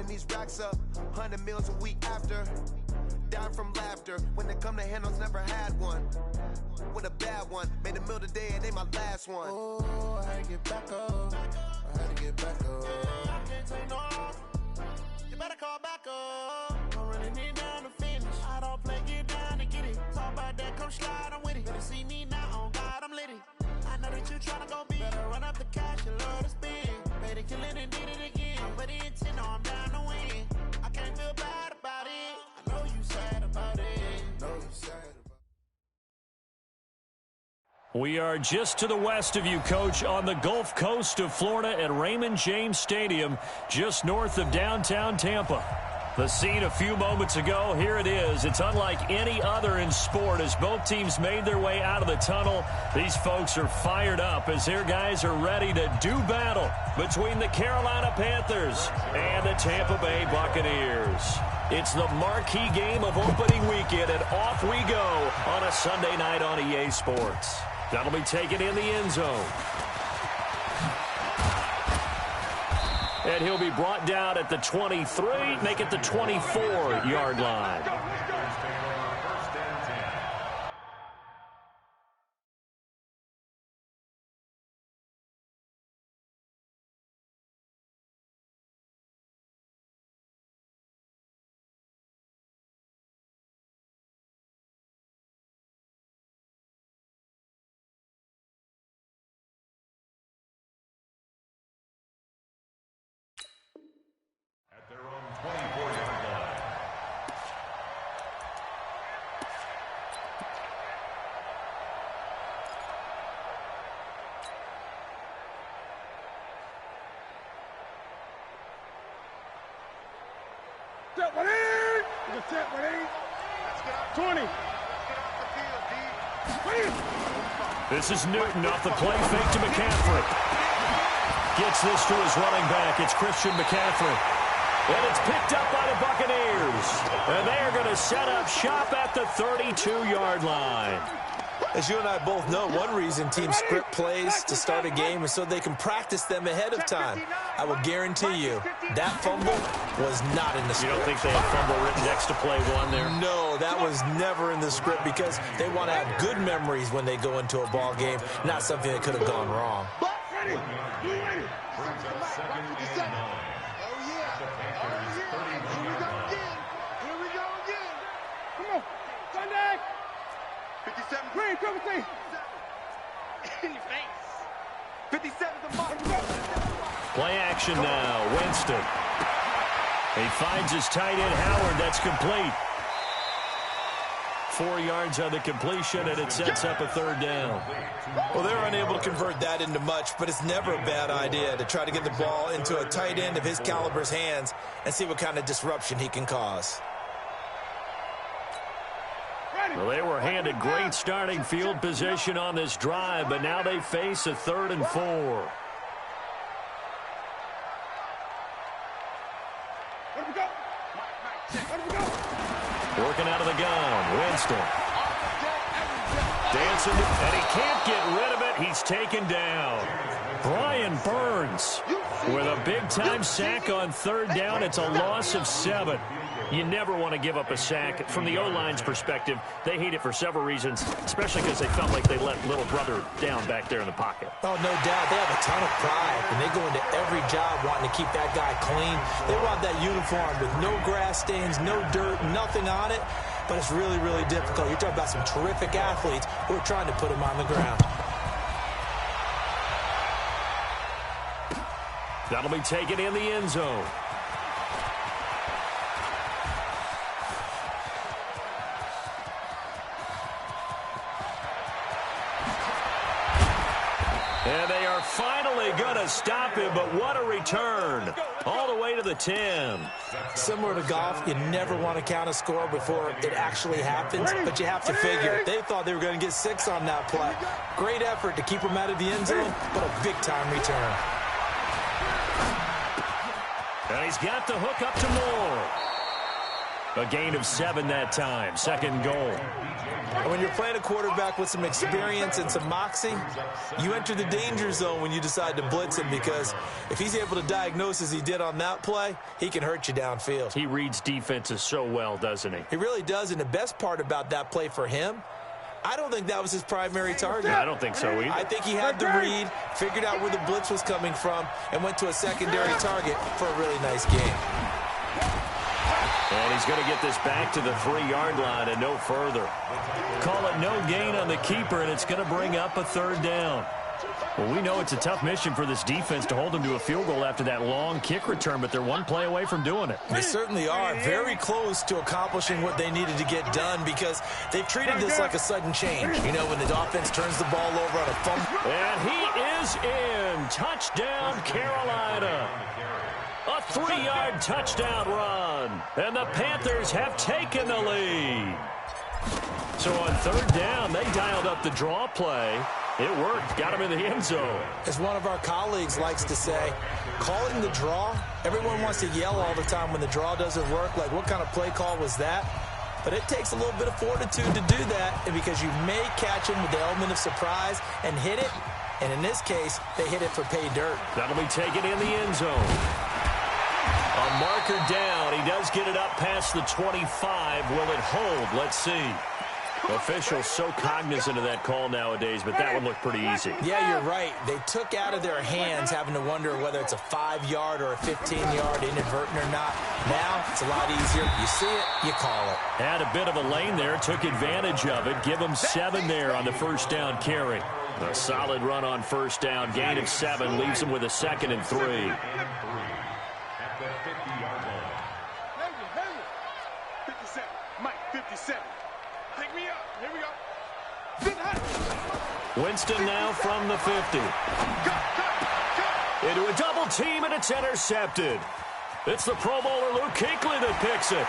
running these racks up, 100 meals a week after. Down from laughter, when they come to handles, never had one. With a bad one, made a meal today and they my last one. Oh, I had to get back up, I had to get back up. I can't take no off, you better call back up. Don't really need down to finish, I don't play, get down to get it. Talk about that, come slide, I'm with it. Better see me now, on God, I'm litty. I know that you tryna go big, better run up the cash, you love to spin. Better kill it and did it again, but the intent, no, I'm down to win. I can't feel bad about it, I know you sad about it. Know you sad about it. We are just to the west of you, Coach, on the Gulf Coast of Florida at Raymond James Stadium, just north of downtown Tampa. The scene a few moments ago, here it is. It's unlike any other in sport as both teams made their way out of the tunnel. These folks are fired up as their guys are ready to do battle between the Carolina Panthers and the Tampa Bay Buccaneers. It's the marquee game of opening weekend, and off we go on a Sunday night on EA Sports. That'll be taken in the end zone. And he'll be brought down at the 23, make it the 24-yard line. Set 1-8. 20. This is Newton off the play fake to McCaffrey. Gets this to his running back. It's Christian McCaffrey. And it's picked up by the Buccaneers. And they are going to set up shop at the 32-yard line. As you and I both know, one reason teams script plays to start a game is so they can practice them ahead of time. I will guarantee you that fumble was not in the script. You don't think they had fumble written next to play one there? No, that was never in the script because they want to have good memories when they go into a ball game, not something that could have gone wrong. Green, cover team. In your face. 57 the mark. Play action now. Winston. He finds his tight end, Howard. That's complete. 4 yards on the completion, and it sets up a third down. Well, they're unable to convert that into much, but it's never a bad idea to try to get the ball into a tight end of his caliber's hands and see what kind of disruption he can cause. Well, they were handed great starting field position on this drive, but now they face a 3rd and 4. Working out of the gun, Winston. Dancing, and he can't get rid of it. He's taken down. Brian Burns with a big-time sack on 3rd down. It's a loss of 7. You never want to give up a sack. From the O-line's perspective, they hate it for several reasons, especially because they felt like they let little brother down back there in the pocket. Oh, no doubt. They have a ton of pride, and they go into every job wanting to keep that guy clean. They want that uniform with no grass stains, no dirt, nothing on it, but it's really, really difficult. You're talking about some terrific athletes who are trying to put him on the ground. That'll be taken in the end zone. And they are finally going to stop him, but what a return. All the way to the 10. Similar to golf, you never want to count a score before it actually happens, but you have to figure. They thought they were going to get 6 on that play. Great effort to keep him out of the end zone, but a big-time return. And he's got the hook up to Moore. A gain of 7 that time. Second goal. And when you're playing a quarterback with some experience and some moxie, you enter the danger zone when you decide to blitz him, because if he's able to diagnose as he did on that play, he can hurt you downfield. He reads defenses so well, doesn't he? He really does, and the best part about that play for him, I don't think that was his primary target. I don't think so either. I think he had the read, figured out where the blitz was coming from, and went to a secondary target for a really nice game. And he's going to get this back to the 3-yard line and no further. Call it no gain on the keeper, and it's going to bring up a 3rd down. Well, we know it's a tough mission for this defense to hold them to a field goal after that long kick return, but they're one play away from doing it. They certainly are. Very close to accomplishing what they needed to get done, because they've treated this like a sudden change. You know, when the offense turns the ball over on a fumble. And he is in. Touchdown, Carolina. A 3-yard touchdown run. And the Panthers have taken the lead. So on 3rd down, they dialed up the draw play. It worked. Got him in the end zone. As one of our colleagues likes to say, calling the draw, everyone wants to yell all the time when the draw doesn't work, like, what kind of play call was that? But it takes a little bit of fortitude to do that, and because you may catch him with the element of surprise and hit it, and in this case, they hit it for pay dirt. That'll be taken in the end zone. A marker down. He does get it up past the 25. Will it hold? Let's see. Officials so cognizant of that call nowadays, but that one looked pretty easy. Yeah, you're right. They took out of their hands having to wonder whether it's a 5-yard or a 15-yard inadvertent or not. Now, it's a lot easier. You see it, you call it. Had a bit of a lane there, took advantage of it. Give them 7 there on the 1st down carry. A solid run on 1st down. Gain of 7 leaves them with a 2nd and 3. 57. Mike, 57. Pick me up. Here we go. Winston now from the 50. Into a double team, and it's intercepted. It's the Pro Bowler Luke Kuechly that picks it.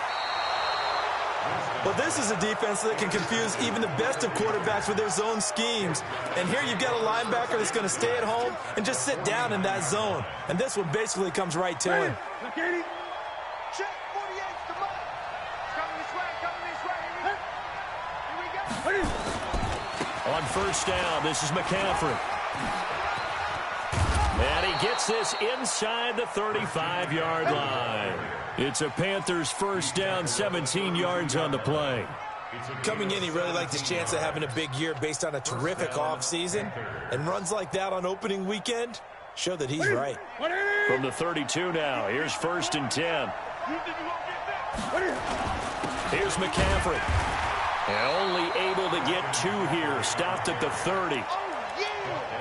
Well, this is a defense that can confuse even the best of quarterbacks with their zone schemes. And here you've got a linebacker that's going to stay at home and just sit down in that zone. And this one basically comes right to him. Check 48 to Mike. Coming this way, coming this way. Here we go. On 1st down, this is McCaffrey. And he gets this inside the 35-yard line. It's a Panthers 1st down, 17 yards on the play. Coming in, he really liked his chance of having a big year based on a terrific offseason. And runs like that on opening weekend show that he's right. From the 32 now, here's 1st and 10. Here's McCaffrey. And only able to get 2 here. Stopped at the 30.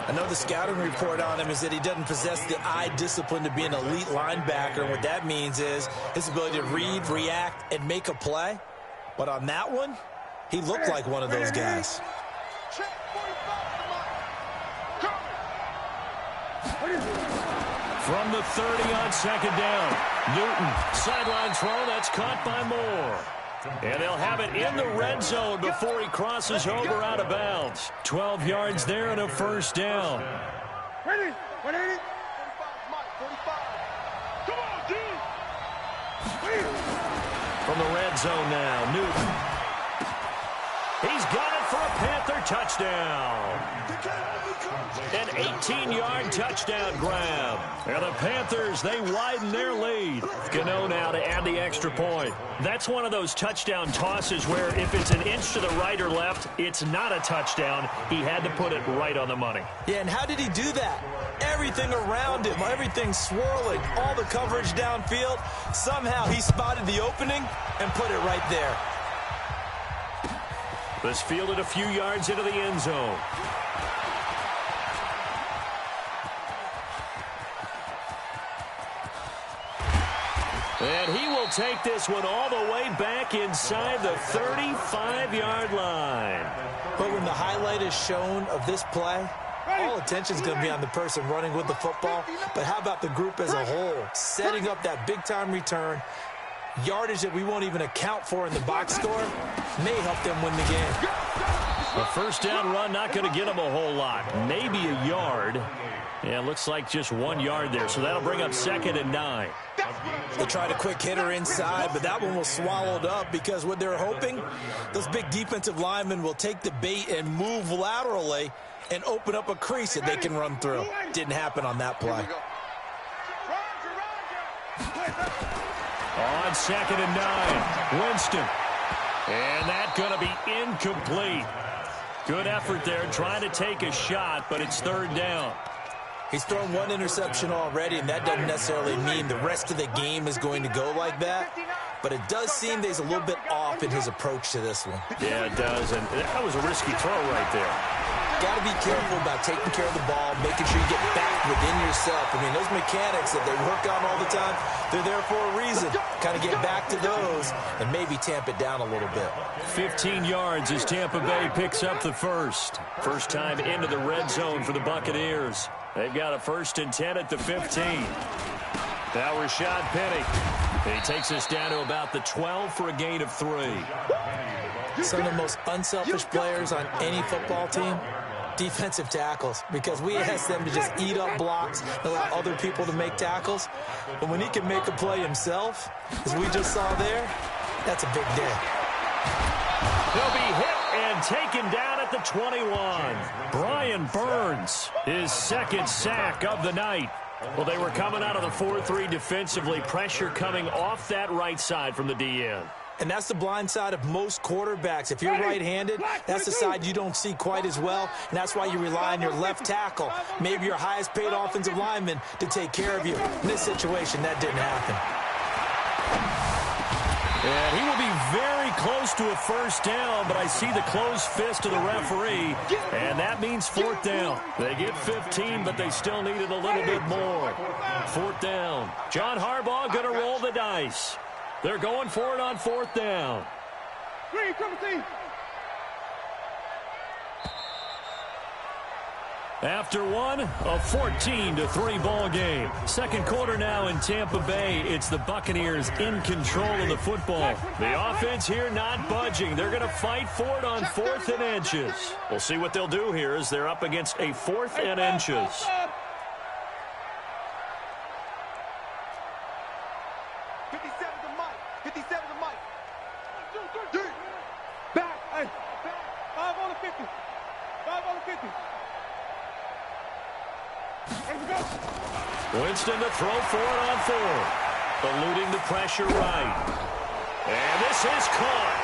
I know the scouting report on him is that he doesn't possess the eye discipline to be an elite linebacker. What that means is his ability to read, react, and make a play. But on that one, he looked like one of those guys. From the 30 on 2nd down. Newton, sideline throw, that's caught by Moore. And they'll have it in the red zone before he crosses over out of bounds. 12 yards there and a 1st down. Ready? 180. 45. Come on, dude. From the red zone now, Newton. He's got it for a Panther touchdown. An 18-yard touchdown grab. And the Panthers, they widen their lead. Gano now to add the extra point. That's one of those touchdown tosses where if it's an inch to the right or left, it's not a touchdown. He had to put it right on the money. Yeah, and how did he do that? Everything around him, everything swirling, all the coverage downfield. Somehow he spotted the opening and put it right there. This fielded a few yards into the end zone. And he will take this one all the way back inside the 35-yard line. But when the highlight is shown of this play, all attention is going to be on the person running with the football. But how about the group as a whole? Setting up that big-time return, yardage that we won't even account for in the box score, may help them win the game. A 1st down run, not going to get them a whole lot. Maybe a yard. Yeah, looks like just 1 yard there. So that'll bring up 2nd and 9. They tried a quick hitter inside, but that one was swallowed up because what they're hoping, those big defensive linemen will take the bait and move laterally and open up a crease that they can run through. Didn't happen on that play. On 2nd and 9, Winston. And that's going to be incomplete. Good effort there, trying to take a shot, but it's 3rd down. He's thrown one interception already, and that doesn't necessarily mean the rest of the game is going to go like that. But it does seem that he's a little bit off in his approach to this one. Yeah, it does, and that was a risky throw right there. Got to be careful about taking care of the ball, making sure you get back within yourself. I mean, those mechanics that they work on all the time, they're there for a reason. Kind of get back to those and maybe tamp it down a little bit. 15 yards as Tampa Bay picks up the first. First time into the red zone for the Buccaneers. They've got a 1st and 10 at the 15. Now Rashad Penny. He takes us down to about the 12 for a gain of 3. Some of the most unselfish players on any football team, defensive tackles, because we ask them to just eat up blocks and allow other people to make tackles. But when he can make a play himself, as we just saw there, that's a big day. He'll be hit and taken down at the 21. Brian Burns, his 2nd sack of the night. Well, they were coming out of the 4-3 defensively. Pressure coming off that right side from the DN. And that's the blind side of most quarterbacks. If you're right-handed, that's the side you don't see quite as well, and that's why you rely on your left tackle, maybe your highest-paid offensive lineman, to take care of you. In this situation, that didn't happen. And he will be very close to a 1st down, but I see the closed fist of the referee, and that means 4th down. They get 15, but they still needed a little bit more. 4th down. John Harbaugh going to roll the dice. They're going for it on 4th down. After one, a 14-3 ball game. 2nd quarter now in Tampa Bay. It's the Buccaneers in control of the football. The offense here not budging. They're going to fight for it on 4th and inches. We'll see what they'll do here as they're up against a 4th and inches. Winston to throw for it on 4th. Eluding the pressure right. And this is caught.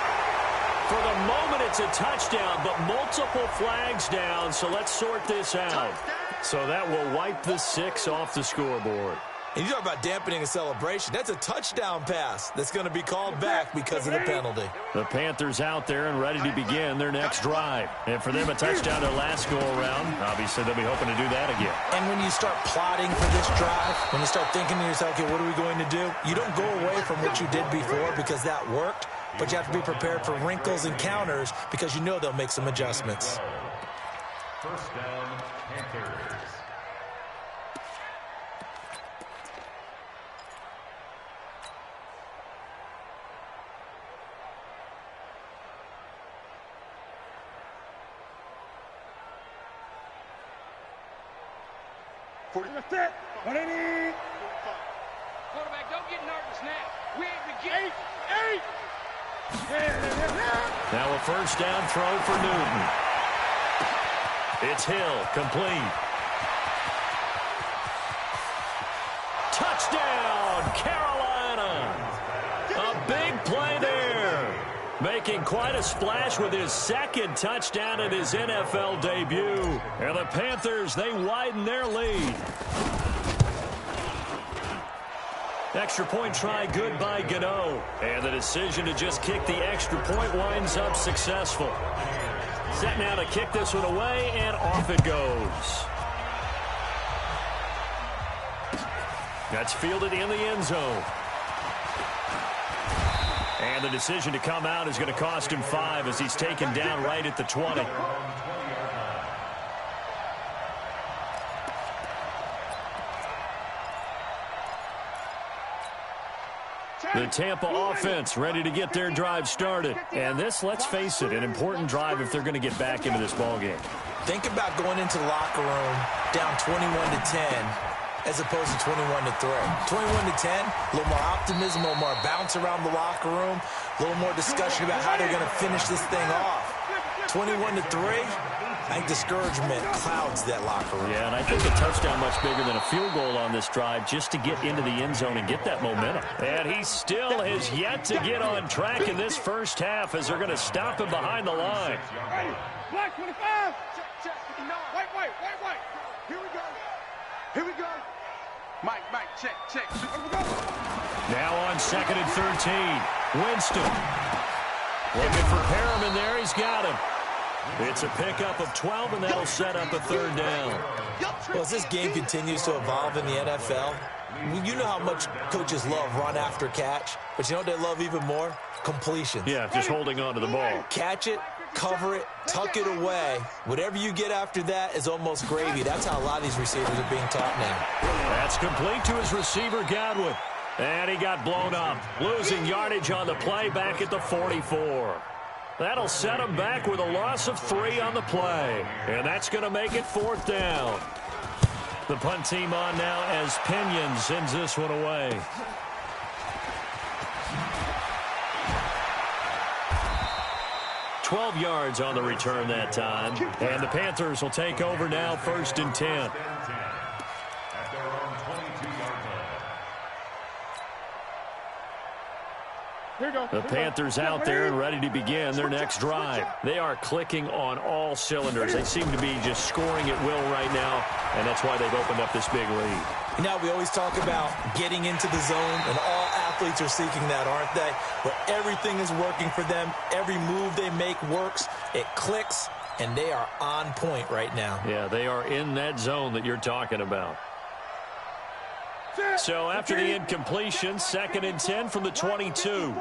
For the moment, it's a touchdown, but multiple flags down, so let's sort this out. So that will wipe the 6 off the scoreboard. And you talk about dampening a celebration. That's a touchdown pass that's going to be called back because of the penalty. The Panthers out there and ready to begin their next drive. And for them, a touchdown their last go-around. Obviously, they'll be hoping to do that again. And when you start plotting for this drive, when you start thinking to yourself, okay, what are we going to do? You don't go away from what you did before because that worked, but you have to be prepared for wrinkles and counters because you know they'll make some adjustments. 1st down, Panthers. Quarterback, don't get nervous now. We ain't beginning. 8. Now a 1st down throw for Newton. It's Hill, complete. Touchdown, Carolina. A big play there. Making quite a splash with his 2nd touchdown in his NFL debut. And the Panthers, they widen their lead. Extra point try good by Gano. And the decision to just kick the extra point winds up successful. Set now to kick this one away, and off it goes. That's fielded in the end zone. And the decision to come out is going to cost him 5 as he's taken down right at the 20. The Tampa offense ready to get their drive started. And this, let's face it, an important drive if they're going to get back into this ballgame. Think about going into the locker room down 21-10 as opposed to 21-3. 21-10, a little more optimism, a little more bounce around the locker room, a little more discussion about how they're going to finish this thing off. 21-3, I think discouragement clouds that locker room. Yeah, and I think a touchdown much bigger than a field goal on this drive just to get into the end zone and get that momentum. And he still has yet to get on track in this first half as they're going to stop him behind the line. Black 25. Check. White. Here we go. Mike, check. Now on 2nd and 13. Winston. Looking for Perriman there. He's got him. It's a pickup of 12, and that'll set up a third down. Well, as this game continues to evolve in the NFL, you know how much coaches love run after catch, but you know what they love even more? Completions. Yeah, just holding on to the ball. Catch it, cover it, tuck it away. Whatever you get after that is almost gravy. That's how a lot of these receivers are being taught now. That's complete to his receiver, Godwin. And he got blown up, losing yardage on the play back at the 44. That'll set him back with a loss of 3 on the play. And that's going to make it 4th down. The punt team on now as Pinion sends this one away. $12 yards on the return that time. And the Panthers will take over now, 1st and 10. The Panthers out there and ready to begin their next drive. They are clicking on all cylinders. They seem to be just scoring at will right now, and that's why they've opened up this big lead. You know, we always talk about getting into the zone, and all athletes are seeking that, aren't they? Where everything is working for them. Every move they make works. It clicks, and they are on point right now. Yeah, they are in that zone that you're talking about. So after the incompletion, 2nd and 10 from the 22.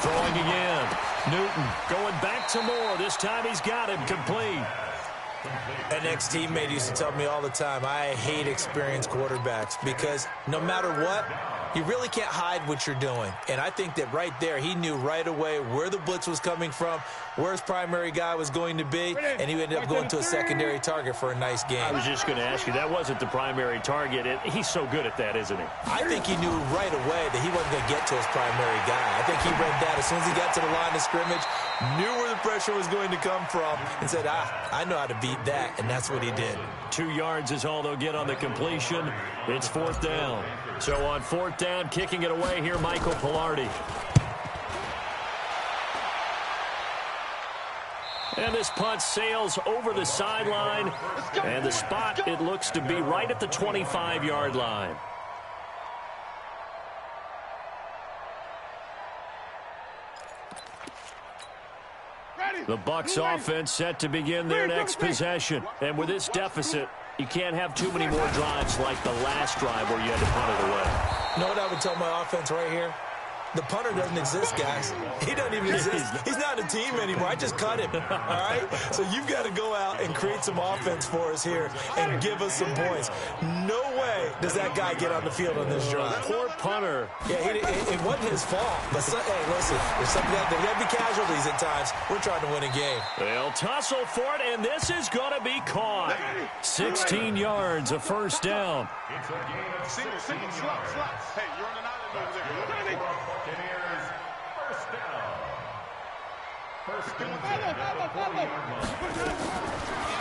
Throwing again. Newton going back to Moore. This time he's got him complete. An ex-teammate used to tell me all the time, I hate experienced quarterbacks because no matter what, you really can't hide what you're doing. And I think that right there, he knew right away where the blitz was coming from, where his primary guy was going to be, and he ended up going to a secondary target for a nice game. I was just going to ask you, that wasn't the primary target. He's so good at that, isn't he? I think he knew right away that he wasn't going to get to his primary guy. I think he read that as soon as he got to the line of scrimmage, knew where the pressure was going to come from, and said, I know how to beat that, and that's what he did. 2 yards is all they'll get on the completion. It's 4th down. So on 4th down, kicking it away here, Michael Pilardi. And this punt sails over the sideline, and the spot, it looks to be right at the 25-yard line. The Bucs offense set to begin their next possession. And with this deficit, you can't have too many more drives like the last drive where you had to punt it away. You know what I would tell my offense right here? The punter doesn't exist, guys. He doesn't even exist. He's not a team anymore. I just cut him, all right? So you've got to go out and create some offense for us here and give us some points. No way does that guy get on the field on this drive. Poor punter. Yeah, it wasn't his fault. But, hey, listen, there's going to be casualties at times. We're trying to win a game. They'll tussle for it, and this is going to be caught. 16 yards, a 1st down. Single, slot. Hey, you're on an island over there. Buccaneers, 1st down.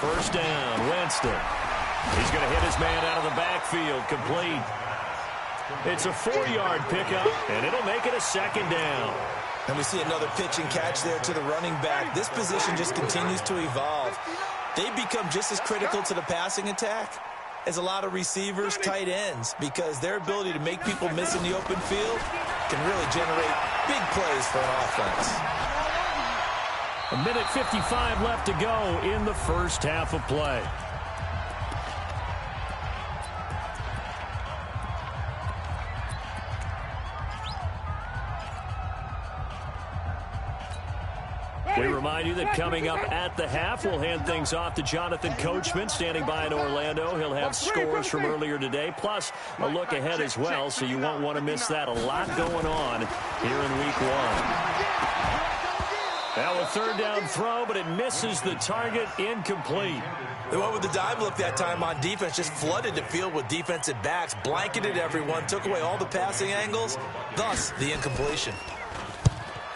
1st down, Winston. He's going to hit his man out of the backfield, complete. It's a 4-yard pickup, and it'll make it a 2nd down. And we see another pitch and catch there to the running back. This position just continues to evolve. They become just as critical to the passing attack as a lot of receivers, tight ends, because their ability to make people miss in the open field can really generate big plays for an offense. 1:55 left to go in the first half of play. We remind you that coming up at the half, we'll hand things off to Jonathan Coachman, standing by in Orlando. He'll have scores from earlier today, plus a look ahead as well, so you won't want to miss that. A lot going on here in Week 1. Now a third down throw, but it misses the target, incomplete. They went with the dive look that time on defense, just flooded the field with defensive backs, blanketed everyone, took away all the passing angles, thus the incompletion.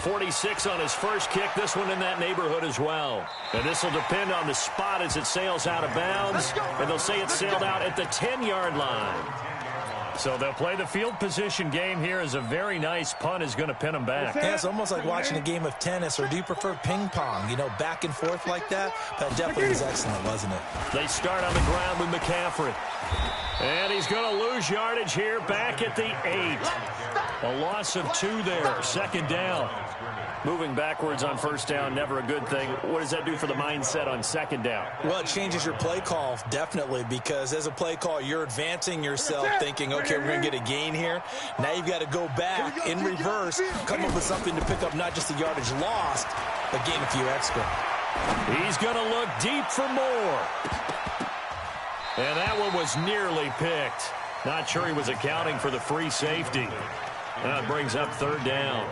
46 on his first kick, this one in that neighborhood as well. And this will depend on the spot as it sails out of bounds, and they'll say it sailed out at the 10-yard line. So they'll play the field position game here as a very nice punt is going to pin them back. Yeah, it's almost like watching a game of tennis, or do you prefer ping pong? You know, back and forth like that? That definitely was excellent, wasn't it? They start on the ground with McCaffrey. And he's going to lose yardage here back at the 8. A loss of 2 there, second down. Moving backwards on first down, never a good thing. What does that do for the mindset on second down? Well, it changes your play call, definitely, because as a play call, you're advancing yourself thinking, okay, we're going to get a gain here. Now you've got to go back in reverse, come up with something to pick up not just the yardage lost, but gain a few extra. He's going to look deep for more. And that one was nearly picked. Not sure he was accounting for the free safety. That brings up third down.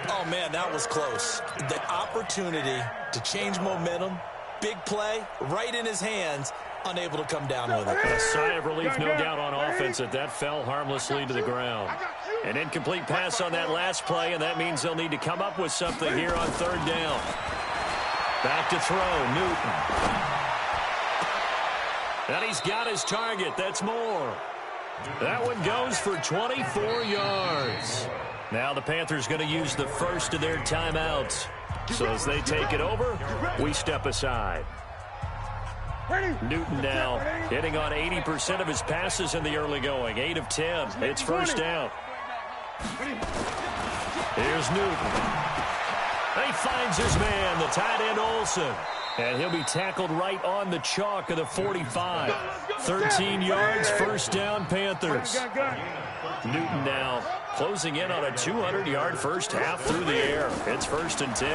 Oh, man, that was close. The opportunity to change momentum, big play, right in his hands, unable to come down with it. A sigh of relief, no doubt, on offense that fell harmlessly to the ground. An incomplete pass on that last play, and that means they'll need to come up with something here on third down. Back to throw, Newton. And he's got his target. That's more. That one goes for 24 yards. Now the Panthers going to use the first of their timeouts. So as they take it over, we step aside. Newton now hitting on 80% of his passes in the early going. 8 of 10. It's first down. Here's Newton. And he finds his man, the tight end Olsen. And he'll be tackled right on the chalk of the 45. 13 yards, first down, Panthers. Newton now closing in on a 200-yard first half through the air. It's first and 10.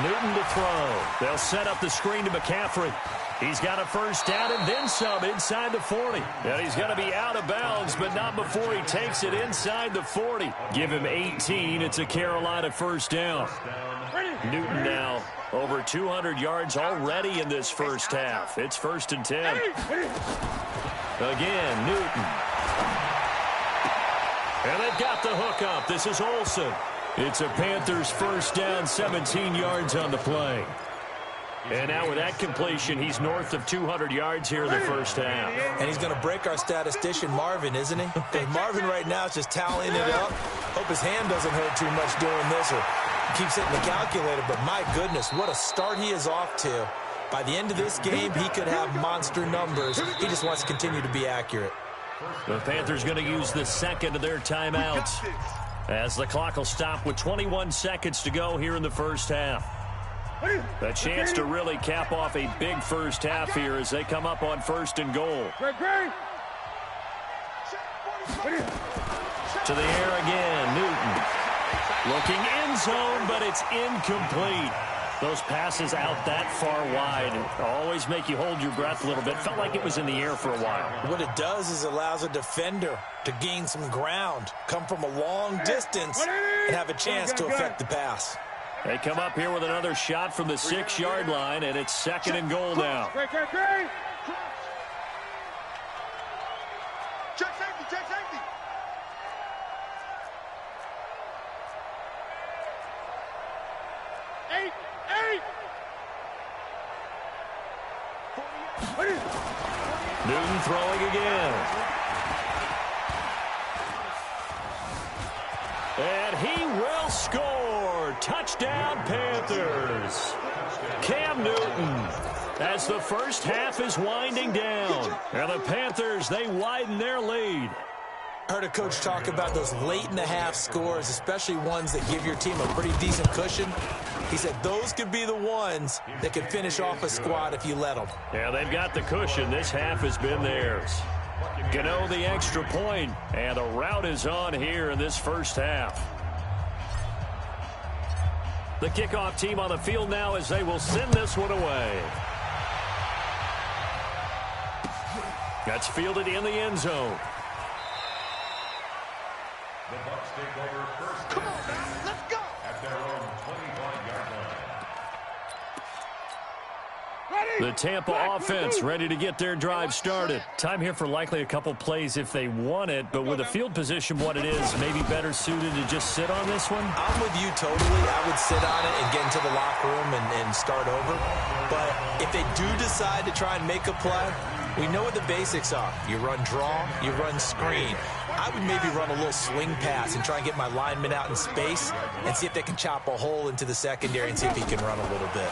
Newton to throw. They'll set up the screen to McCaffrey. He's got a first down and then some inside the 40. And he's going to be out of bounds, but not before he takes it inside the 40. Give him 18. It's a Carolina first down. Newton now over 200 yards already in this first half. It's first and 10. Again, Newton. And they've got the hook up. This is Olsen. It's a Panthers first down, 17 yards on the play. And now with that completion, he's north of 200 yards here in the first half. And he's going to break our statistician, Marvin, isn't he? Because Marvin right now is just tallying it up. Hope his hand doesn't hurt too much doing this, or keeps hitting the calculator. But my goodness, what a start he is off to. By the end of this game, he could have monster numbers. He just wants to continue to be accurate. The Panthers going to use the second of their timeouts as the clock will stop with 21 seconds to go here in the first half. A chance to really cap off a big first half here as they come up on first and goal. To the air again, Newton. Looking end zone, but it's incomplete. Those passes out that far wide always make you hold your breath a little bit. Felt like it was in the air for a while. What it does is it allows a defender to gain some ground, come from a long distance, and have a chance to affect the pass. They come up here with another shot from the 6-yard line, and it's second and goal now. Check safety, check safety. Eight. Newton throwing again. And he will score. Touchdown, Panthers. Cam Newton, as the first half is winding down. And the Panthers, they widen their lead. I heard a coach talk about those late-in-the-half scores, especially ones that give your team a pretty decent cushion. He said those could be the ones that could finish off a squad if you let them. Yeah, they've got the cushion. This half has been theirs. Gano the extra point, and the rout is on here in this first half. The kickoff team on the field now as they will send this one away. That's fielded in the end zone. The Bucs take over first. Come on now, let's go. At their own The Tampa offense ready to get their drive started. Time here for likely a couple plays if they want it, but with the field position what it is, maybe better suited to just sit on this one? I'm with you totally. I would sit on it and get into the locker room and start over. But if they do decide to try and make a play, we know what the basics are. You run draw, you run screen. I would maybe run a little swing pass and try and get my lineman out in space and see if they can chop a hole into the secondary and see if he can run a little bit.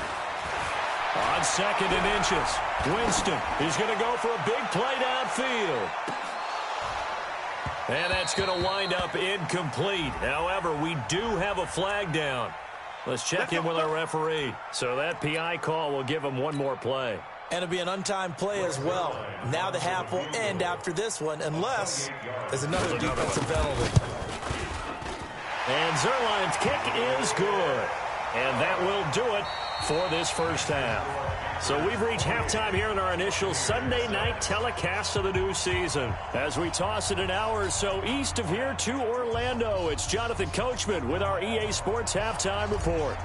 On 2nd and inches, Winston is going to go for a big play downfield. And that's going to wind up incomplete. However, we do have a flag down. Let's check in with our referee. So that PI call will give him one more play. And it'll be an untimed play as well. Now the half will end after this one, unless there's another defensive penalty. And Zerline's kick is good. And that will do it for this first half. So we've reached halftime here in our initial Sunday night telecast of the new season. As we toss it an hour or so east of here to Orlando, it's Jonathan Coachman with our EA Sports Halftime Report.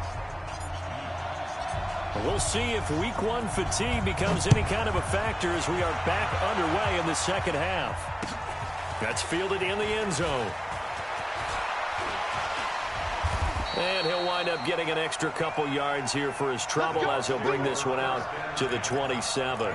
We'll see if week one fatigue becomes any kind of a factor as we are back underway in the second half. That's fielded in the end zone. And he'll wind up getting an extra couple yards here for his trouble as he'll bring this one out to the 27.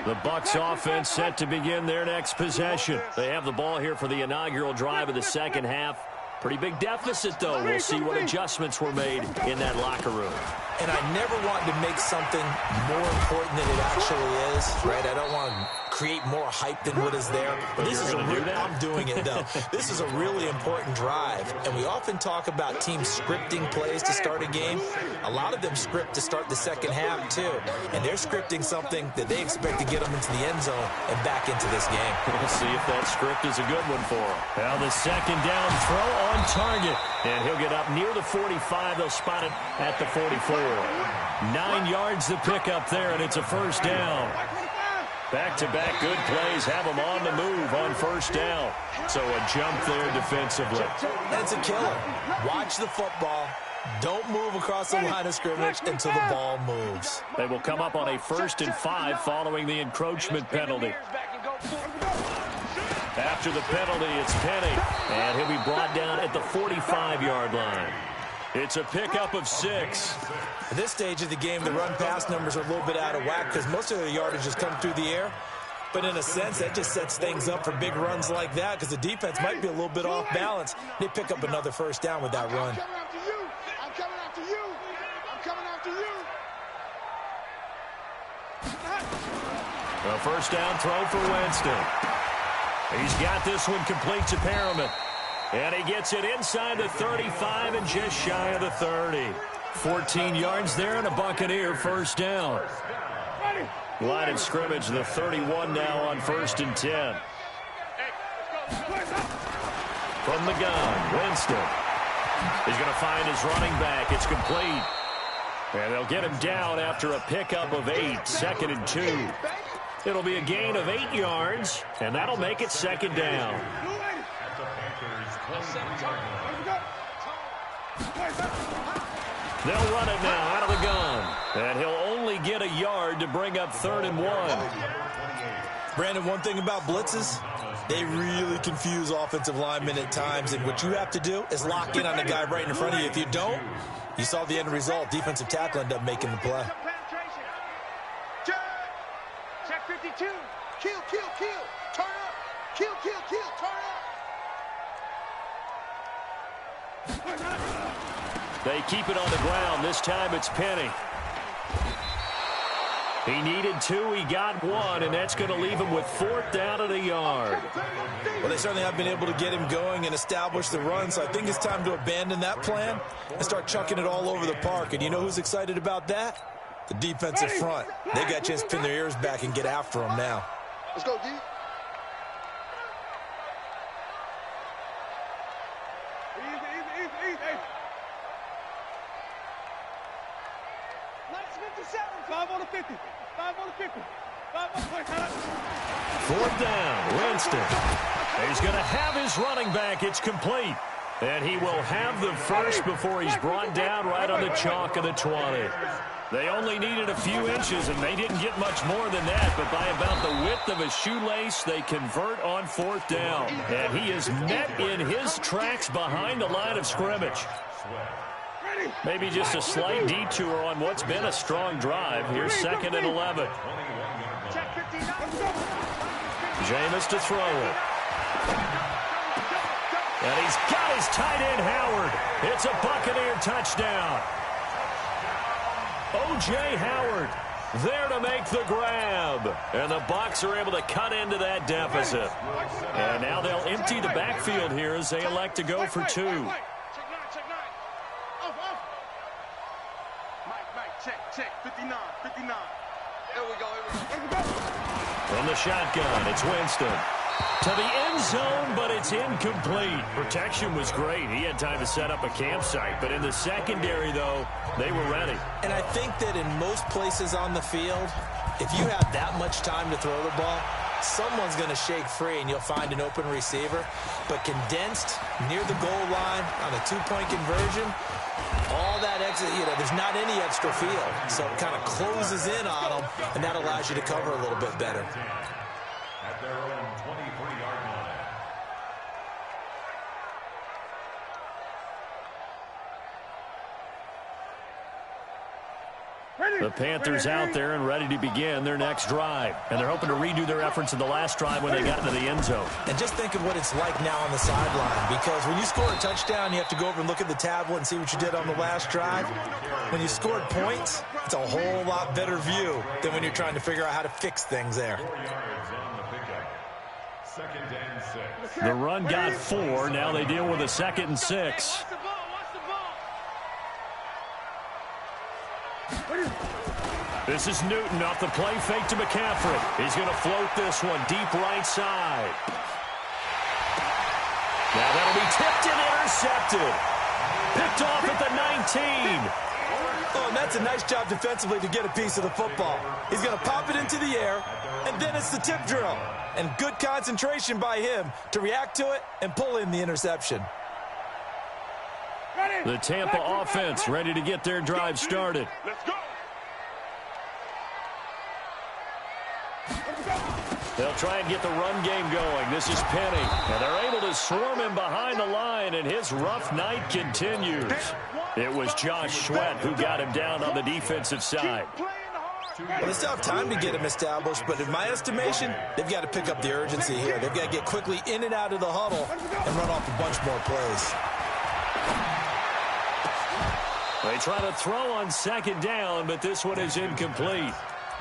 The BUCCS offense set to begin their next possession. They have the ball here for the inaugural drive of the second half. Pretty big deficit, though. We'll see what adjustments were made in that locker room. And I never want to make something more important than it actually is, right? I don't want to create more hype than what is there. But this is I'm doing it, though. This is a really important drive. And we often talk about teams scripting plays to start a game. A lot of them script to start the second half, too. And they're scripting something that they expect to get them into the end zone and back into this game. We'll see if that script is a good one for them. Now the second down throw on target. And he'll get up near the 45. They'll spot it at the 44. 9 yards to pick up there, and it's a first down. Back-to-back good plays have them on the move on first down. So a jump there defensively. And it's a killer. Watch the football. Don't move across the line of scrimmage until the ball moves. They will come up on a 1st and 5 following the encroachment penalty. After the penalty, it's Penny. And he'll be brought down at the 45-yard line. It's a pickup of 6. At this stage of the game, the run-pass numbers are a little bit out of whack because most of the yardage has come through the air. But in a sense, that just sets things up for big runs like that because the defense might be a little bit off balance. They pick up another first down with that run. I'm coming after you. I'm coming after you. A first down throw for Winston. He's got this one complete to Perriman. And he gets it inside the 35 and just shy of the 30. 14 yards there and a Buccaneer first down. Line of scrimmage, the 31 now on 1st and 10. From the gun, Winston. He's going to find his running back. It's complete. And they'll get him down after a pickup of 8, 2nd and 2. It'll be a gain of 8 yards, and that'll make it 2nd down. They'll run it now out of the gun. And he'll only get a yard to bring up 3rd and 1. Brandon, one thing about blitzes, they really confuse offensive linemen at times. And what you have to do is lock in on the guy right in front of you. If you don't, you saw the end result. Defensive tackle ended up making the play. Check 52. Kill. Turn up. Kill. Turn up. They keep it on the ground. This time it's Penny. He needed 2. He got 1, and that's going to leave him with 4th down and a yard. Well, they certainly have been able to get him going and establish the run, so I think it's time to abandon that plan and start chucking it all over the park. And you know who's excited about that? The defensive front. They got a chance to pin their ears back and get after him now. Let's go, D. Easy. Nice 57. 5 on the 50. 5 on the 50. 5 on the 50. 4th down, Winston. He's going to have his running back. It's complete. And he will have the first before he's brought down right on the chalk of the 20. They only needed a few inches, and they didn't get much more than that, but by about the width of a shoelace, they convert on 4th down. And he is met in his tracks behind the line of scrimmage. Maybe just a slight detour on what's been a strong drive. Here's 2nd and 11. Jameis to throw it. And he's got his tight end, Howard. It's a Buccaneer touchdown. O.J. Howard there to make the grab. And the Bucs are able to cut into that deficit. And now they'll empty the backfield here as they elect to go for 2. Check, 59. Here we go. From the shotgun, it's Winston. To the end zone, but it's incomplete. Protection was great. He had time to set up a campsite. But in the secondary, though, they were ready. And I think that in most places on the field, if you have that much time to throw the ball, someone's going to shake free and you'll find an open receiver. But condensed near the goal line on a 2-point conversion, all that exit, there's not any extra field. So it kind of closes in on them, and that allows you to cover a little bit better. At their own 23-yard line. The Panthers out there and ready to begin their next drive. And they're hoping to redo their efforts in the last drive when they got into the end zone. And just think of what it's like now on the sideline, because when you score a touchdown, you have to go over and look at the tablet and see what you did on the last drive. When you scored points, it's a whole lot better view than when you're trying to figure out how to fix things there. 4 yards on the pickup. 2nd and 6. The run got 4. Now they deal with a 2nd and 6. This is Newton off the play fake to McCaffrey. He's going to float this one deep right side. Now that'll be tipped and intercepted. Picked off at the 19. Oh, and that's a nice job defensively to get a piece of the football. He's going to pop it into the air, and then it's the tip drill. And good concentration by him to react to it and pull in the interception. The Tampa offense ready to get their drive started. Let's go. They'll try and get the run game going. This is Penny. And they're able to swarm him behind the line, and his rough night continues. It was Josh Sweat who got him down on the defensive side. Well, they still have time to get him established, but in my estimation, they've got to pick up the urgency here. They've got to get quickly in and out of the huddle and run off a bunch more plays. They try to throw on 2nd down, but this one is incomplete.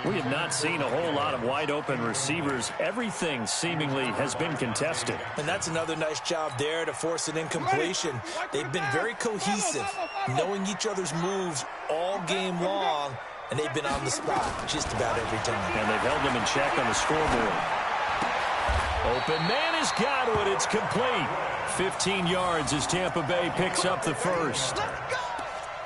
We have not seen a whole lot of wide-open receivers. Everything seemingly has been contested. And that's another nice job there to force an incompletion. They've been very cohesive, knowing each other's moves all game long, and they've been on the spot just about every time. And they've held them in check on the scoreboard. Open man is Godwin. It's complete. 15 yards as Tampa Bay picks up the first.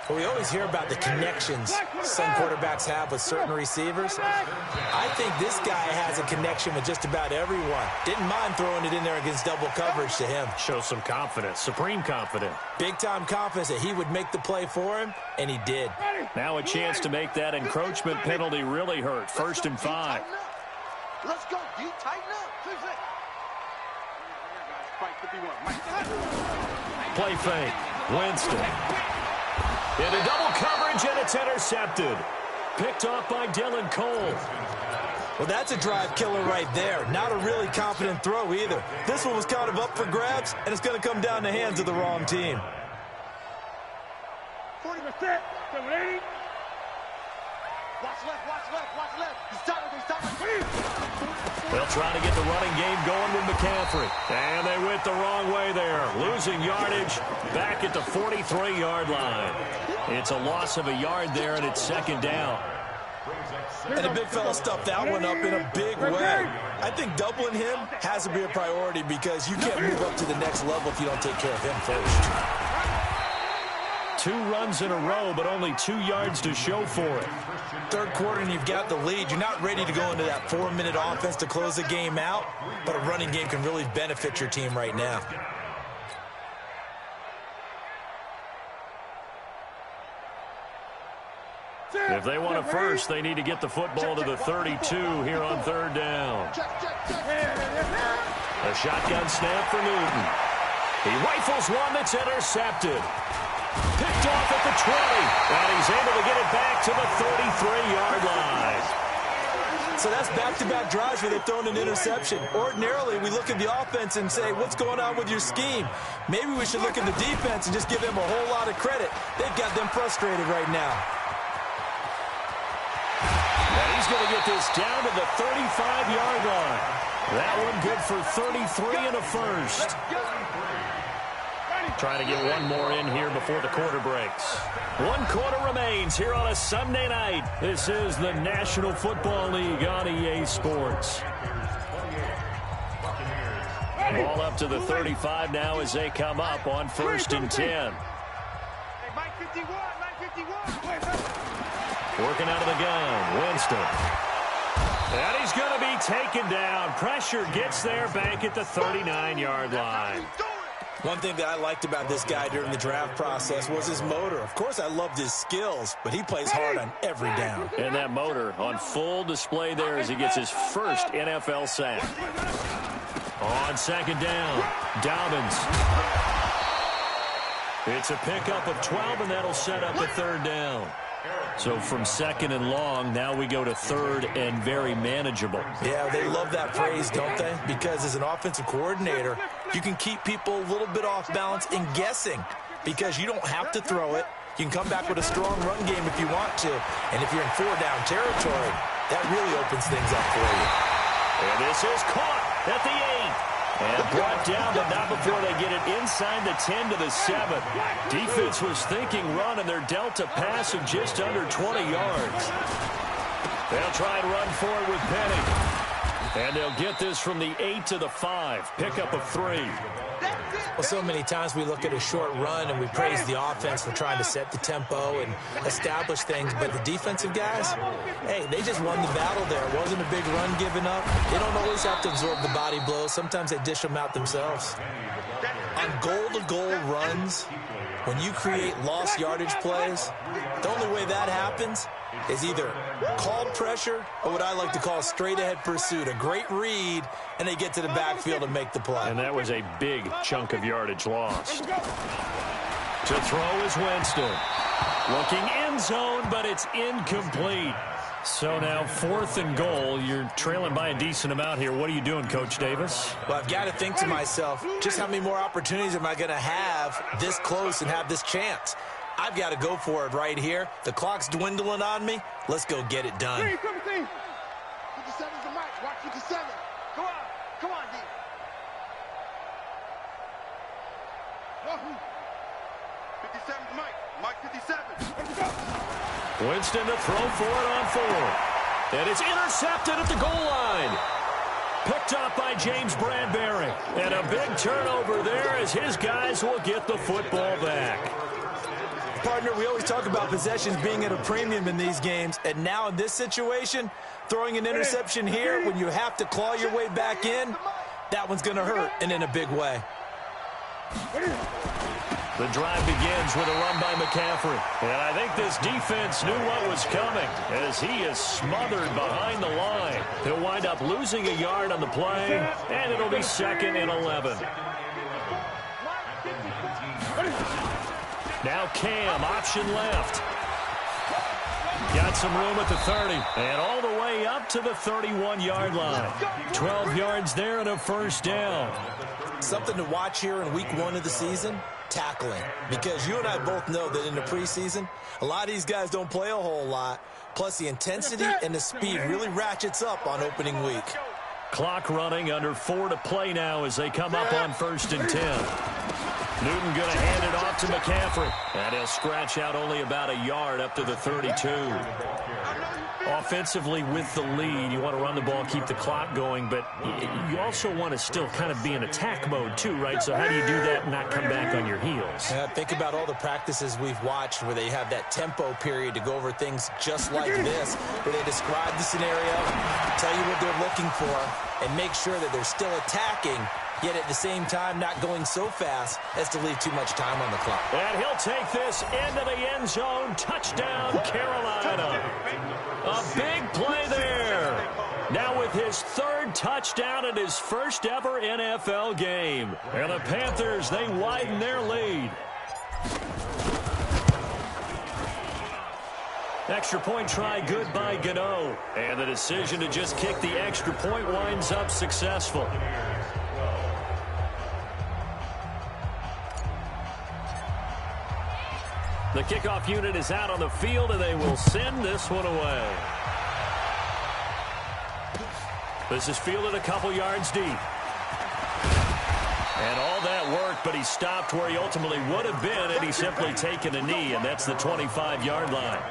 Well, we always hear about the connections some quarterbacks have with certain receivers. I think this guy has a connection with just about everyone. Didn't mind throwing it in there against double coverage to him. Shows some confidence, supreme confidence. Big-time confidence that he would make the play for him, and he did. Now a chance to make that encroachment penalty really hurt. 1st and 5. Let's go, D. Tighten up. Play fake. Winston. Into double coverage, and it's intercepted. Picked off by Dylan Cole. Well, that's a drive killer right there. Not a really confident throw either. This one was kind of up for grabs, and it's going to come down the hands of the wrong team. 40%. 780. Watch left. He's stopping. They'll try to get the running game going with McCaffrey. And they went the wrong way there. Losing yardage back at the 43-yard line. It's a loss of a yard there, and it's 2nd down. And the big fella stuffed that one up in a big way. I think doubling him has to be a priority because you can't move up to the next level if you don't take care of him first. 2 runs in a row, but only 2 yards to show for it. 3rd quarter, and you've got the lead. You're not ready to go into that 4-minute offense to close the game out, but a running game can really benefit your team right now. If they want a first, they need to get the football to the 32 here on third down. A shotgun snap for Newton. He rifles one that's intercepted. Picked off at the 20. And he's able to get it back to the 33-yard line. So that's back-to-back drives where they've thrown an interception. Ordinarily, we look at the offense and say, what's going on with your scheme? Maybe we should look at the defense and just give them a whole lot of credit. They've got them frustrated right now. And he's going to get this down to the 35-yard line. That one good for 33 and a first. Trying to get one more in here before the quarter breaks. 1 quarter remains here on a Sunday night. This is the National Football League on EA Sports. Ball up to the 35 now as they come up on 1st and 10. Working out of the gun, Winston. And he's going to be taken down. Pressure gets there back at the 39-yard line. One thing that I liked about this guy during the draft process was his motor. Of course, I loved his skills, but he plays hard on every down. And that motor on full display there as he gets his first NFL sack. On 2nd down, Dobbins. It's a pickup of 12, and that'll set up a 3rd down. So from 2nd and long, now we go to 3rd and very manageable. Yeah, they love that phrase, don't they? Because as an offensive coordinator, you can keep people a little bit off balance and guessing because you don't have to throw it. You can come back with a strong run game if you want to. And if you're in 4-down territory, that really opens things up for you. And this is caught at the 8. And brought down, but not before they get it inside the 10 to the 7. Defense was thinking run, and they're dealt a pass of just under 20 yards. They'll try and run for it with Penny. And they'll get this from the 8 to the 5. Pickup of 3. Well, so many times we look at a short run and we praise the offense for trying to set the tempo and establish things, but the defensive guys, hey, they just won the battle there. It wasn't a big run given up. They don't always have to absorb the body blows. Sometimes they dish them out themselves. On goal-to-goal runs, when you create lost yardage plays, the only way that happens is either called pressure or what I like to call straight-ahead pursuit, a great read, and they get to the backfield and make the play. And that was a big chunk of yardage lost. To throw is Winston. Looking end zone, but it's incomplete. So now 4th and goal. You're trailing by a decent amount here. What are you doing, Coach Davis? Well, I've got to think to myself, just how many more opportunities am I going to have this close and have this chance? I've got to go for it right here. The clock's dwindling on me. Let's go get it done. 57's the mic. Watch 57. Come on. Come on, D. 57's the mic. Mike 57. Winston to throw for it on 4th. And it's intercepted at the goal line. Picked up by James Bradbury. And a big turnover there as his guys will get the football back. Partner, we always talk about possessions being at a premium in these games, and now in this situation, throwing an interception here when you have to claw your way back in, that one's going to hurt, and in a big way. The drive begins with a run by McCaffrey. And I think this defense knew what was coming as he is smothered behind the line. He'll wind up losing a yard on the play, and it'll be 2nd and 11. Now Cam, option left. Got some room at the 30, and all the way up to the 31-yard line. 12 yards there and a 1st down. Something to watch here in week 1 of the season, tackling. Because you and I both know that in the preseason, a lot of these guys don't play a whole lot. Plus, the intensity and the speed really ratchets up on opening week. Clock running, under 4 to play now as they come up on 1st and 10. Newton going to hand it off to McCaffrey. And he'll scratch out only about a yard up to the 32. Offensively with the lead, you want to run the ball, keep the clock going, but you also want to still kind of be in attack mode too, right? So how do you do that and not come back on your heels? Think about all the practices we've watched where they have that tempo period to go over things just like this, where they describe the scenario, tell you what they're looking for, and make sure that they're still attacking, yet at the same time not going so fast as to leave too much time on the clock. And he'll take this into the end zone. Touchdown, Carolina. A big play there. Now with his third touchdown in his first ever NFL game. And the Panthers, they widen their lead. Extra point try good by Gano. And the decision to just kick the extra point winds up successful. The kickoff unit is out on the field, and they will send this one away. This is fielded a couple yards deep. And all that worked, but he stopped where he ultimately would have been had he simply taken a knee, and that's the 25-yard line.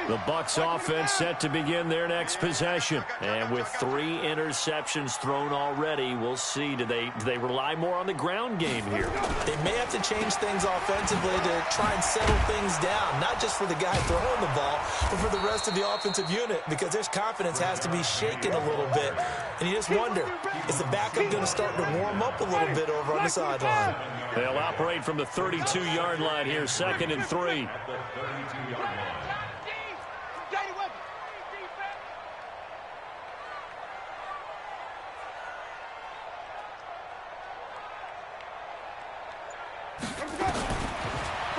The Bucs offense set to begin their next possession. And with 3 interceptions thrown already, we'll see. Do they rely more on the ground game here? They may have to change things offensively to try and settle things down, not just for the guy throwing the ball, but for the rest of the offensive unit, because their confidence has to be shaken a little bit. And you just wonder, is the backup going to start to warm up a little bit over on the sideline? They'll operate from the 32-yard line here, 2nd and 3.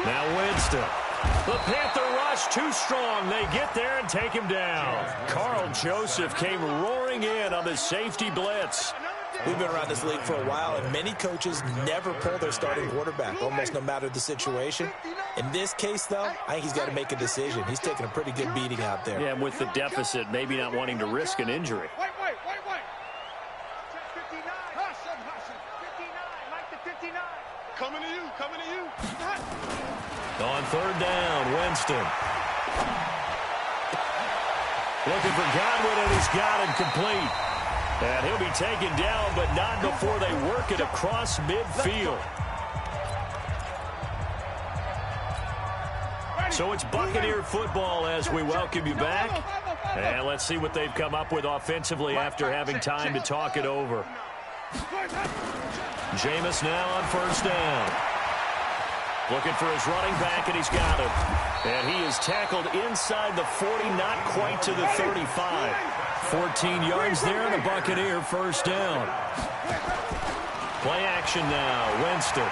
Now Winston. The Panther rush too strong. They get there and take him down. Carl Joseph came roaring in on the safety blitz. We've been around this league for a while, and many coaches never pull their starting quarterback, almost no matter the situation. In this case, though, I think he's got to make a decision. He's taking a pretty good beating out there. Yeah, and with the deficit, maybe not wanting to risk an injury. Wait. 59. Hustle. 59. Like the 59. Coming to you. On 3rd down, Winston. Looking for Godwin, and he's got him complete. And he'll be taken down, but not before they work it across midfield. So it's Buccaneer football as we welcome you back. And let's see what they've come up with offensively after having time to talk it over. Jameis now on 1st down. Looking for his running back, and he's got him. And he is tackled inside the 40, not quite to the 35. 14 yards there, and a Buccaneer 1st down. Play action now, Winston.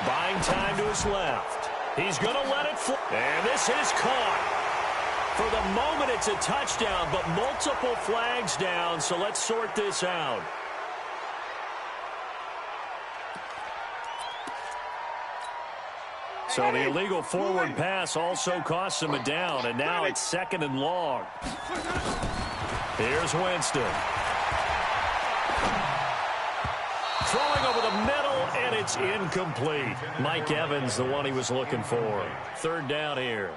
Buying time to his left. He's going to let it fly. And this is caught. For the moment, it's a touchdown, but multiple flags down, so let's sort this out. So the illegal forward pass also costs him a down, and now it's 2nd and long. Here's Winston. Throwing over the middle, and it's incomplete. Mike Evans, the one he was looking for. 3rd down here.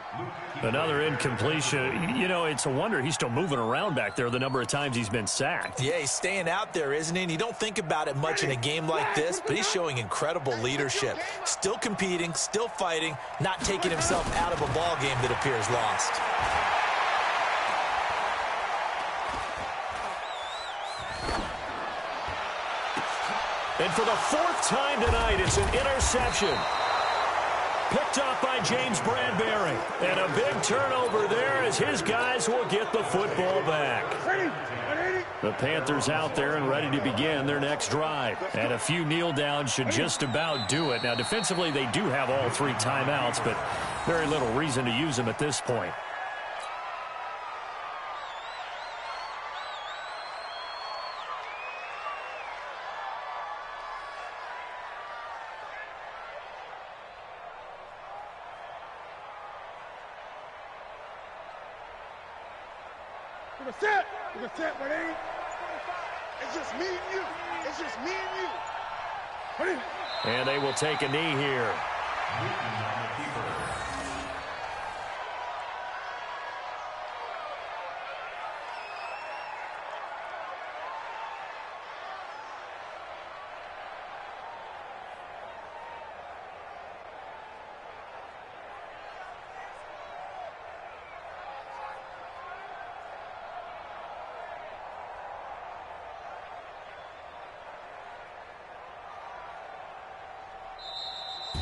Another incompletion. You know, it's a wonder he's still moving around back there the number of times he's been sacked. Yeah, he's staying out there, isn't he? And you don't think about it much in a game like this, but he's showing incredible leadership. Still competing, still fighting, not taking himself out of a ball game that appears lost. And for the 4th time tonight, it's an interception. Picked up by James Bradbury. And a big turnover there as his guys will get the football back. The Panthers out there and ready to begin their next drive. And a few kneel downs should just about do it. Now, defensively, they do have all 3 timeouts, but very little reason to use them at this point. We're gonna set, but it's just me and you. It's just me and you. And they will take a knee here.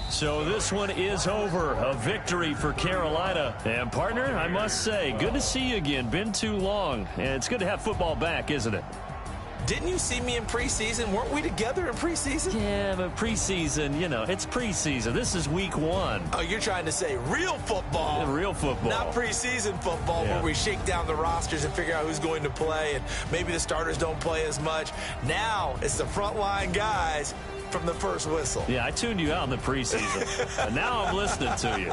So this one is over. A victory for Carolina. And, partner, I must say, good to see you again. Been too long. And it's good to have football back, isn't it? Didn't you see me in preseason? Weren't we together in preseason? Yeah, but preseason, you know, it's preseason. This is week 1. Oh, you're trying to say real football. Yeah, real football. Not preseason football where we shake down the rosters and figure out who's going to play, and maybe the starters don't play as much. Now it's the frontline guys from the first whistle. Yeah, I tuned you out in the preseason. And now I'm listening to you.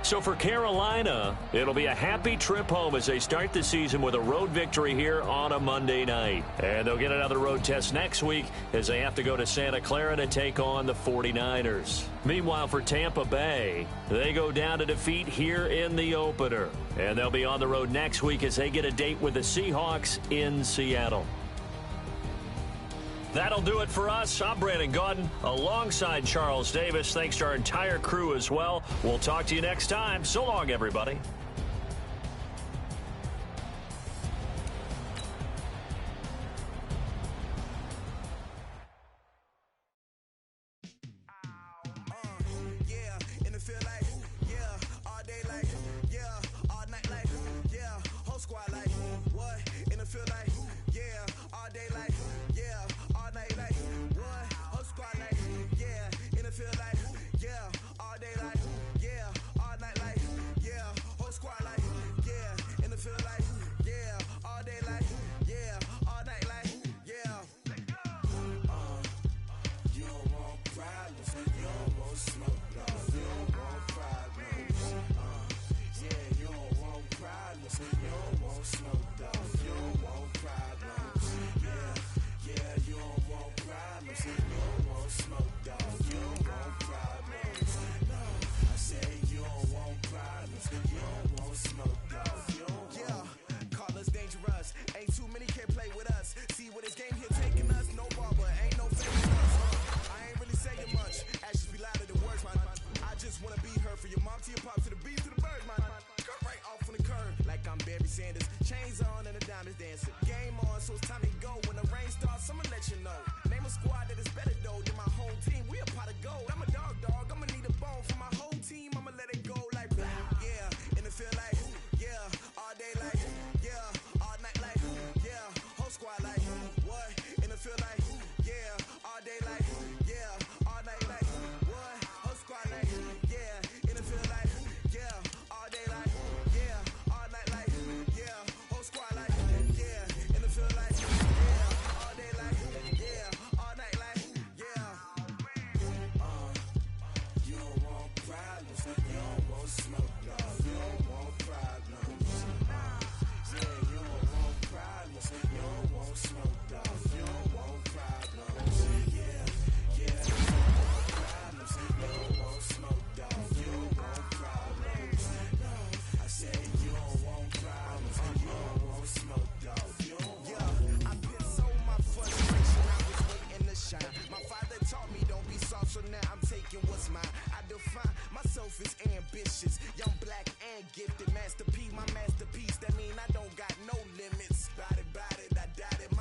So for Carolina, it'll be a happy trip home as they start the season with a road victory here on a Monday night. And they'll get another road test next week as they have to go to Santa Clara to take on the 49ers. Meanwhile, for Tampa Bay, they go down to defeat here in the opener. And they'll be on the road next week as they get a date with the Seahawks in Seattle. That'll do it for us. I'm Brandon Gaudin alongside Charles Davis. Thanks to our entire crew as well. We'll talk to you next time. So long, everybody. Chains on and the diamonds dancing. Game on, so it's time to go. When the rain starts, I'ma let you know. Name a squad that is better though than my whole team. We a pot of gold. I'm a dog. I'ma need a bone for my whole team. I'ma let it go like yeah. And it feel like yeah. All day like yeah. All night like yeah. Whole squad like what? And it feel like yeah. All day like yeah. All night like what? Whole squad like yeah. And it feel like yeah. All day like yeah. All night like yeah. Whole squad like yeah. And it feel like yeah. All day like yeah. All night like yeah. You don't want problems. You don't want smoke, no. You don't want problems. Yeah, you don't want problems. You don't want smoke, no. You don't want problems. Yeah, you don't want problems. You don't want smoke, no. You don't want problems. No, I said you don't want problems. You don't want smoke, no. You don't want. Yeah, I pissed so my frustration. I was waiting to shine. My father taught me don't be soft, so now I'm taking what's mine. I define myself as ambitious, young, black, and gifted. Master P, my masterpiece. That mean I don't got no limits. Body, I doubt it.